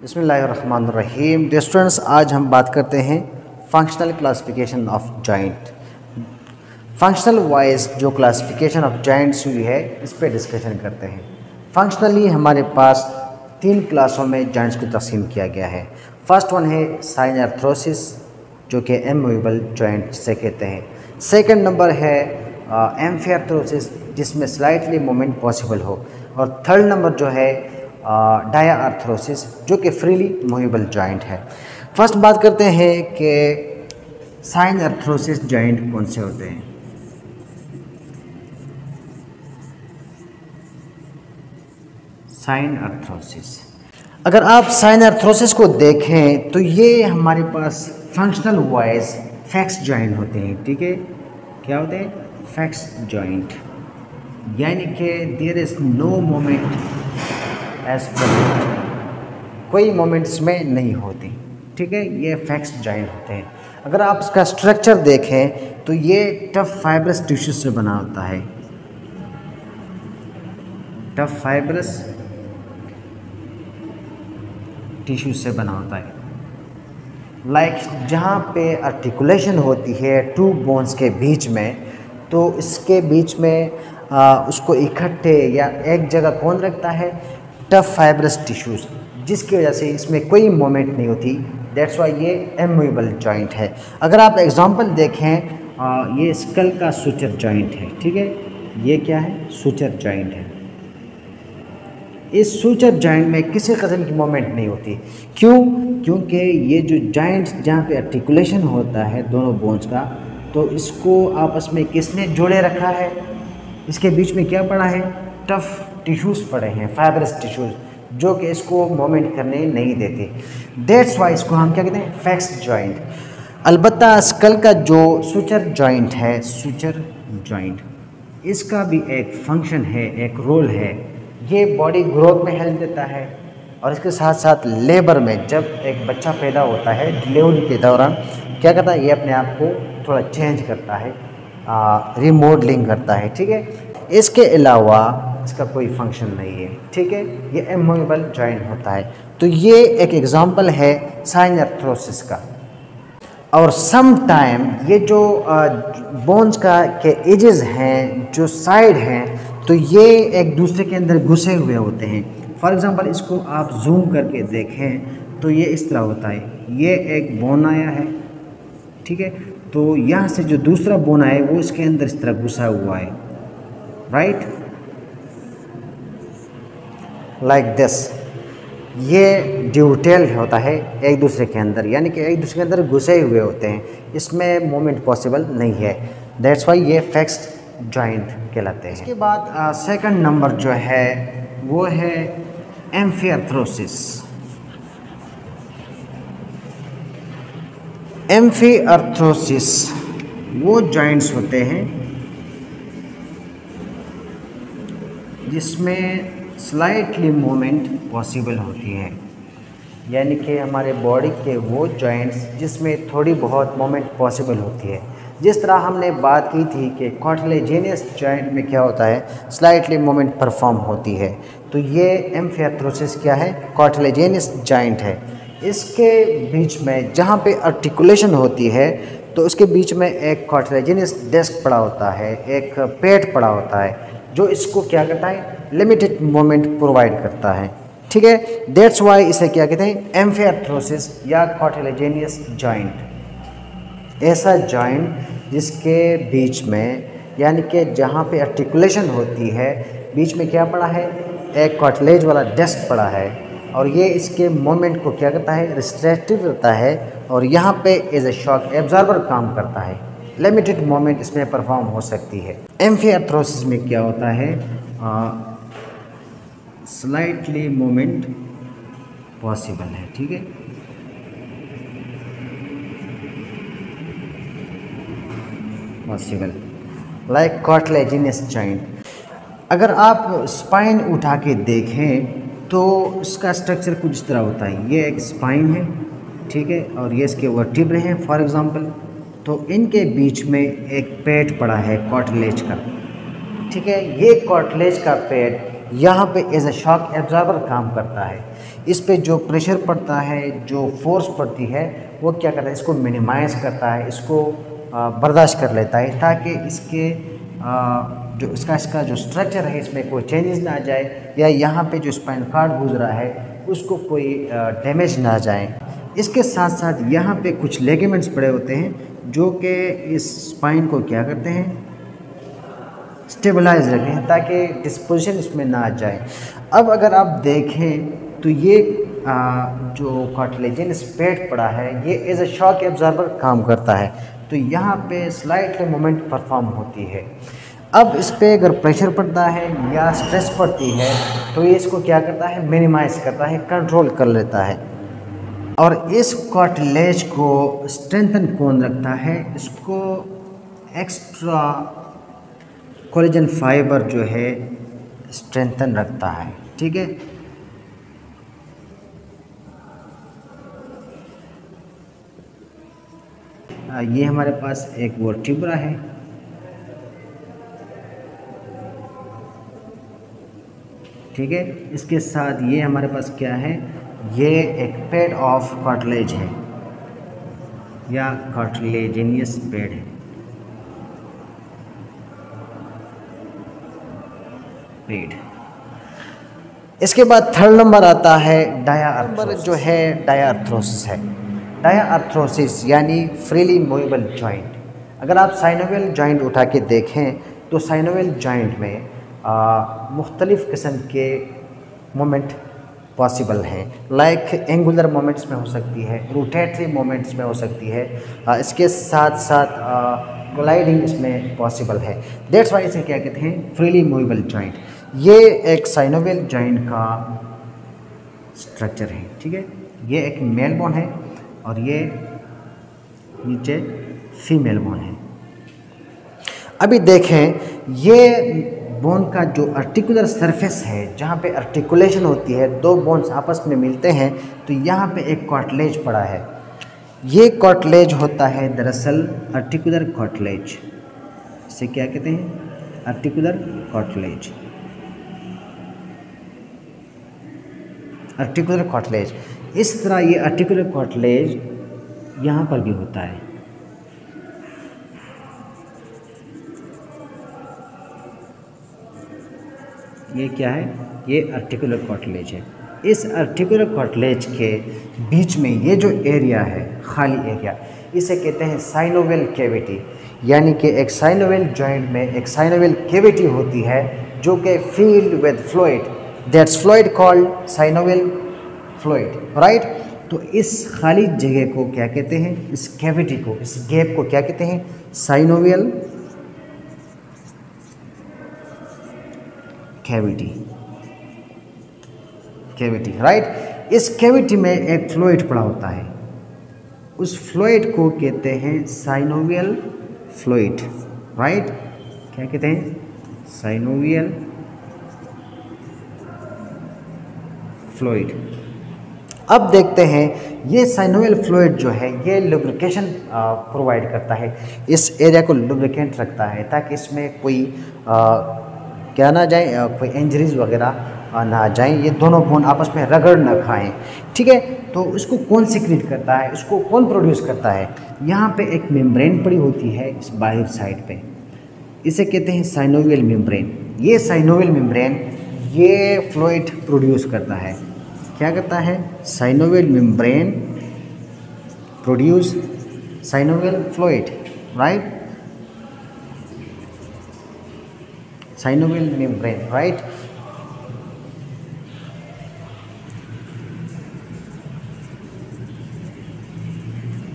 बिस्मिल्लाहिर्रहमानिर्रहीम। Dear students, आज हम बात करते हैं functional classification of joint. Functional wise जो क्लासिफिकेशन ऑफ जॉइंट्स हुई है इस पे डिस्कशन करते हैं। फंक्शनली हमारे पास 3 क्लासों में जॉइंट्स को तकसीम किया गया है। फर्स्ट वन है साइन आर्थरोसिस जो कि इमूवेबल जॉइंट से कहते हैं। सेकंड नंबर है एम्फिआर्थरोसिस जिसमें स्लाइटली मूवमेंट पॉसिबल हो, और थर्ड नंबर जो है डाया आर्थरोसिस जो कि फ्रीली मूवेबल जॉइंट है। फर्स्ट बात करते हैं कि साइन आर्थरोसिस जॉइंट कौन से होते हैं। साइन आर्थरोसिस, अगर आप साइन आर्थरोसिस को देखें तो ये हमारे पास फंक्शनल वाइज फैक्स जॉइंट होते हैं। ठीक है, क्या होते हैं? फैक्स जॉइंट, यानी कि there is no moment edge पर, कोई मोमेंट्स में नहीं होती। ठीक है, ये फैक्स जॉइंट होते हैं। अगर आप इसका स्ट्रक्चर देखें तो ये टफ फाइब्रस टिश्यू से बना होता है। टफ फाइब्रस टिश्यू से बना होता है। लाइक जहाँ पे आर्टिकुलेशन होती है टू बोन्स के बीच में, तो इसके बीच में उसको इकट्ठे या एक जगह कौन रखता है? टफ फाइब्रस टिश्यूज़, जिसकी वजह से इसमें कोई मोमेंट नहीं होती। दैट्स वाई ये इमूवेबल जॉइंट है। अगर आप एग्जांपल देखें, ये स्कल का सुचर जॉइंट है। ठीक है, ये क्या है? सुचर जॉइंट है। इस सुचर जॉइंट में किसी किस्म की मोमेंट नहीं होती। क्यों? क्योंकि ये जो जॉइंट जहाँ पे आर्टिकुलेशन होता है दोनों बोन्स का, तो इसको आपस में किसने जोड़े रखा है? इसके बीच में क्या पड़ा है? टफ टिश्यूज़ पड़े हैं, फाइब्रस टिश्यूज़, जो कि इसको मोमेंट करने नहीं देते। दैट्स वाई इसको हम क्या कहते हैं? Fax joint. अलबत्ता स्कल का जो सुचर जॉइंट है, सुचर जॉइंट, इसका भी एक फंक्शन है, एक रोल है। ये बॉडी ग्रोथ में हेल्प देता है, और इसके साथ साथ लेबर में जब एक बच्चा पैदा होता है डिलीवरी के दौरान क्या करता है? ये अपने आप को थोड़ा चेंज करता है, रिमॉडलिंग करता है। ठीक है, इसके अलावा इसका कोई फंक्शन नहीं है। ठीक है, ये इमूवेबल जॉइंट होता है। तो ये एक एग्जांपल है साइन आर्थरोसिस का। और सम टाइम ये जो बोन्स का के एजेस हैं, जो साइड हैं, तो ये एक दूसरे के अंदर घुसे हुए होते हैं। फॉर एग्जांपल इसको आप जूम करके देखें तो ये इस तरह होता है। ये एक बोन आया है, ठीक है, तो यहाँ से जो दूसरा बोन आया वो इसके अंदर इस तरह घुसा हुआ है, राइट, लाइक दिस। ये ड्यूटेल होता है एक दूसरे के अंदर, यानी कि एक दूसरे के अंदर घुसे हुए होते हैं, इसमें मूवमेंट पॉसिबल नहीं है। दैट्स वाई ये फैक्स जॉइंट कहलाते हैं। इसके बाद सेकंड नंबर जो है वो है एम्फिआर्थरोसिस। एम्फिआर्थरोसिस वो जॉइंट्स होते हैं जिसमें स्लाइटली मूवमेंट पॉसिबल होती है, यानी कि हमारे बॉडी के वो जॉइंट्स जिसमें थोड़ी बहुत मूवमेंट पॉसिबल होती है। जिस तरह हमने बात की थी कि कार्टिलेजिनियस जॉइंट में क्या होता है? स्लाइटली मूवमेंट परफॉर्म होती है। तो ये एम्फिआर्थरोसिस क्या है? कार्टिलेजिनियस जॉइंट है। इसके बीच में जहाँ पे आर्टिकुलेशन होती है, तो उसके बीच में एक कार्टिलेजिनियस डिस्क पड़ा होता है, एक पेट पड़ा होता है, जो इसको क्या करता है? लिमिटेड मूवमेंट प्रोवाइड करता है। ठीक है, दैट्स वाई इसे क्या कहते हैं? एम्फिआर्थरोसिस या कार्टिलेजिनियस जॉइंट। ऐसा जॉइंट जिसके बीच में, यानी कि जहाँ पे आर्टिकुलेशन होती है, बीच में क्या पड़ा है? एक कार्टिलेज वाला डिस्क पड़ा है, और ये इसके मूवमेंट को क्या करता है? रिस्ट्रिक्टिव करता है, और यहाँ पे एज ए शॉक एब्जॉर्बर काम करता है। लिमिटेड मूवमेंट इसमें परफॉर्म हो सकती है। एम्फिआर्थरोसिस में क्या होता है? स्लाइटली मूवमेंट पॉसिबल है। ठीक है, पॉसिबल लाइक कार्टिलेजिनियस जॉइंट। अगर आप स्पाइन उठा के देखें तो इसका स्ट्रक्चर कुछ इस तरह होता है। ये एक स्पाइन है, ठीक है, और ये इसके वर्टिब्रे हैं फॉर एग्जांपल। तो इनके बीच में एक पेट पड़ा है कार्टिलेज का। ठीक है, ये कार्टिलेज का पेट यहाँ पे एज ए शॉक एब्जॉर्बर काम करता है। इस पे जो प्रेशर पड़ता है, जो फोर्स पड़ती है, वो क्या करता है, इसको मिनिमाइज़ करता है, इसको बर्दाश्त कर लेता है, ताकि इसके जो इसका जो स्ट्रक्चर है इसमें कोई चेंजेस ना आ जाए, या यहाँ पे जो स्पाइन कार्ड गुजरा है उसको कोई डैमेज ना आ जाए। इसके साथ साथ यहाँ पे कुछ लिगामेंट्स पड़े होते हैं जो कि इस स्पाइन को क्या करते हैं, स्टेबलाइज रखते हैं, ताकि डिस्पोजिशन इसमें ना आ जाए। अब अगर आप देखें तो ये जो कार्टिलेजिनस पैड पड़ा है ये एज अ शॉक एब्जॉर्बर काम करता है, तो यहाँ पे स्लाइटली मूवमेंट परफॉर्म होती है। अब इस पर अगर प्रेशर पड़ता है या स्ट्रेस पड़ती है तो ये इसको क्या करता है, मिनिमाइज़ करता है, कंट्रोल कर लेता है। और इस कार्टिलेज को स्ट्रेंथन कौन रखता है, इसको एक्स्ट्रा कोलेजन फाइबर जो है स्ट्रेंथन रखता है, ठीक है। ये हमारे पास एक वर्टिब्रा है, ठीक है। इसके साथ ये हमारे पास क्या है, ये एक पैड ऑफ कार्टिलेज है या कार्टिलेजिनियस पैड है, पैड। इसके बाद थर्ड नंबर आता है डायाआर्थरोसिस, जो है डायाआर्थरोसिस है। डायाआर्थरोसिस यानी फ्रीली मूवेबल जॉइंट। अगर आप साइनोवियल जॉइंट उठा के देखें तो साइनोवियल जॉइंट में मुख्तलिफ़ किस्म के मोमेंट पॉसिबल हैं, लाइक एंगुलर मोमेंट्स में हो सकती है, रोटेटरी मोमेंट्स में हो सकती है, इसके साथ साथ ग्लाइडिंग इसमें पॉसिबल है। दैट्स वाई इसे क्या कहते हैं, फ्रीली मूवेबल जॉइंट। ये एक साइनोवियल जॉइंट का स्ट्रक्चर है, ठीक है। ये एक मेल बोन है और ये नीचे फीमेल बोन है। अभी देखें ये बोन का जो आर्टिकुलर सरफेस है, जहाँ पे आर्टिकुलेशन होती है, दो बोन्स आपस में मिलते हैं, तो यहाँ पे एक कार्टिलेज पड़ा है। ये कार्टिलेज होता है दरअसल आर्टिकुलर कार्टिलेज। इसे क्या कहते हैं, आर्टिकुलर कार्टिलेज। आर्टिकुलर कार्टिलेज, इस तरह ये आर्टिकुलर कार्टिलेज यहाँ पर भी होता है। ये क्या है, ये आर्टिकुलर कार्टिलेज है। इस आर्टिकुलर कार्टिलेज के बीच में ये जो एरिया है, खाली एरिया, इसे कहते हैं साइनोवियल कैविटी। यानी कि एक साइनोवियल जॉइंट में एक साइनोवियल कैविटी होती है जो कि field with fluid, that's fluid called synovial fluid, right. तो इस खाली जगह को क्या कहते हैं, इस कैविटी को, इस गैप को क्या कहते हैं, साइनोवियल कैविटी, कैविटी, राइट। इस कैविटी में एक फ्लूइड पड़ा होता है, उस फ्लूइड को कहते हैं साइनोवियल फ्लूइड, राइट। क्या कहते हैं, साइनोवियल फ्लूइड। अब देखते हैं ये साइनोवियल फ्लूइड जो है ये लुब्रिकेशन प्रोवाइड करता है, इस एरिया को लुब्रिकेंट रखता है, ताकि इसमें कोई क्या ना जाए, कोई इंजरीज वगैरह ना जाएं, ये दोनों बोन आपस में रगड़ ना खाएं, ठीक है। तो इसको कौन सिक्रीट करता है, इसको कौन प्रोड्यूस करता है, यहाँ पे एक मेम्ब्रेन पड़ी होती है इस बाहर साइड पे, इसे कहते हैं साइनोवियल मेम्ब्रेन। ये साइनोवियल मेम्ब्रेन ये फ्लूइड प्रोड्यूस करता है। क्या करता है, synovial membrane produce synovial fluid, right, synovial membrane, right.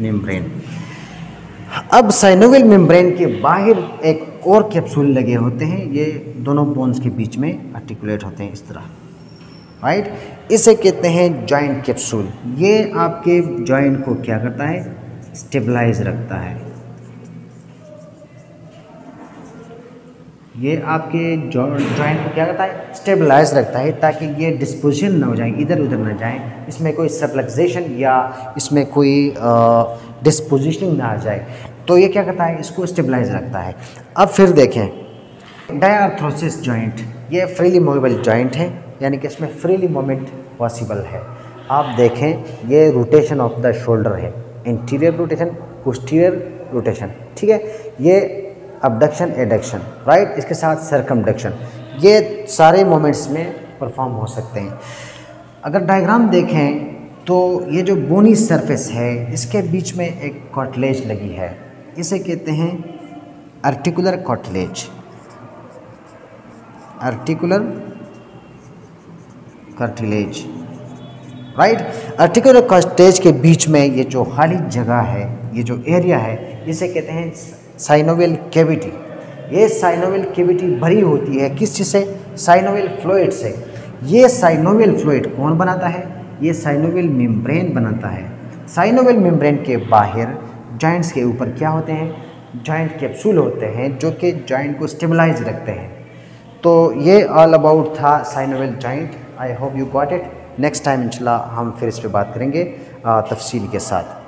Membrane. अब साइनोवियल मेम्ब्रेन के बाहर एक और कैप्सूल लगे होते हैं, ये दोनों बोन्स के बीच में आर्टिकुलेट होते हैं इस तरह, राइट। इसे कहते हैं जॉइंट कैप्सूल। ये आपके जॉइंट को क्या करता है, स्टेबलाइज रखता है। ये आपके जॉइंट को क्या करता है, स्टेबलाइज रखता है, ताकि ये डिस्पोजिशन ना हो जाए, इधर उधर ना जाए, इसमें कोई सबलक्सेशन या इसमें कोई डिस्पोजिशनिंग ना आ जाए। तो ये क्या करता है, इसको स्टेबलाइज रखता है। अब फिर देखें डायाआर्थरोसिस जॉइंट, ये फ्रीली मूवेबल जॉइंट है, यानी कि इसमें फ्रीली मूवमेंट पॉसिबल है। आप देखें ये रोटेशन ऑफ द शोल्डर है, इंटीरियर रोटेशन, पोस्टीरियर रोटेशन, ठीक है। ये अबडक्शन एडक्शन, राइट, इसके साथ सर्कमडक्शन, ये सारे मोमेंट्स में परफॉर्म हो सकते हैं। अगर डायग्राम देखें तो ये जो बोनी सरफेस है इसके बीच में एक कार्टिलेज लगी है, इसे कहते हैं articular cartilage, articular cartilage, right. Articular cartilage के बीच में ये जो खाली जगह है, ये जो एरिया है, इसे कहते हैं साइनोवियल कैविटी। ये साइनोवियल कैविटी भरी होती है किस चीज़ से? साइनोवियल फ्लूइड से। ये साइनोवियल फ्लूइड कौन बनाता है? ये साइनोवियल मेम्ब्रेन बनाता है। साइनोवियल मेम्ब्रेन के बाहर जॉइंट्स के ऊपर क्या होते हैं? जॉइंट कैप्सूल होते हैं जो कि जॉइंट को स्टेबलाइज रखते हैं। तो ये ऑल अबाउट था synovial joint. I hope you got it. Next time इंशाल्लाह हम फिर इस पे बात करेंगे तफसील के साथ।